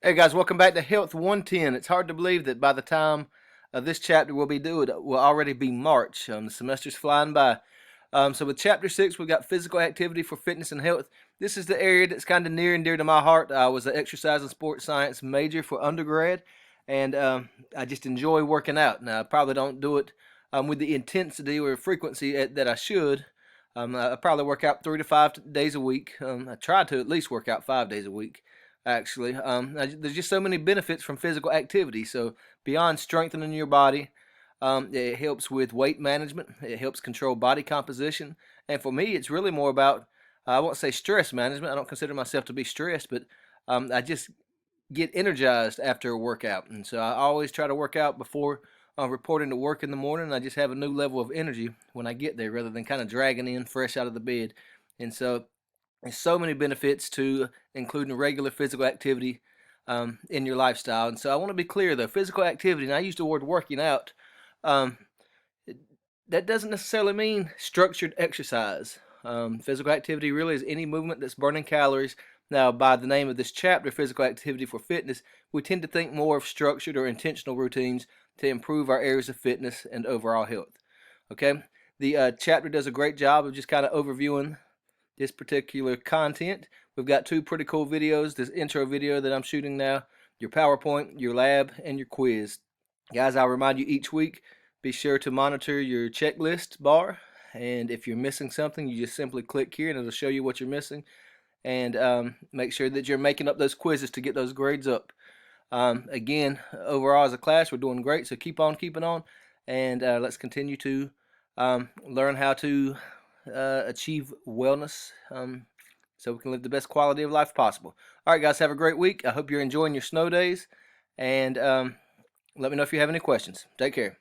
Hey guys, welcome back to Health 110. It's hard to believe that by the time this chapter will already be March. The semester's flying by. So with chapter 6, we've got physical activity for fitness and health. This is the area that's kind of near and dear to my heart. I was an exercise and sports science major for undergrad, and I just enjoy working out. Now, I probably don't do it with the intensity or frequency that I should. I probably work out 3 to 5 days a week. I try to at least work out 5 days a week, actually. There's just so many benefits from physical activity. So beyond strengthening your body, it helps with weight management. It helps control body composition. And for me, it's really more about, I won't say stress management. I don't consider myself to be stressed, but I just get energized after a workout. And so I always try to work out before reporting to work in the morning. I just have a new level of energy when I get there rather than kind of dragging in fresh out of the bed. And so there's so many benefits to including regular physical activity in your lifestyle. And so I want to be clear though, physical activity, and I use the word working out, um, that doesn't necessarily mean structured exercise. Physical activity really is any movement that's burning calories. Now, by the name of this chapter, physical activity for fitness, we tend to think more of structured or intentional routines to improve our areas of fitness and overall health. Okay, the chapter does a great job of just kind of overviewing this particular content. We've got two pretty cool videos. This intro video that I'm shooting now, your PowerPoint, your lab, and your quiz. Guys, I'll remind you each week, be sure to monitor your checklist bar, and if you're missing something, you just simply click here and it'll show you what you're missing, and make sure that you're making up those quizzes to get those grades up. Again, overall as a class, we're doing great, so keep on keeping on, and let's continue to learn how to achieve wellness so we can live the best quality of life possible. All right, guys, have a great week. I hope you're enjoying your snow days, and let me know if you have any questions. Take care.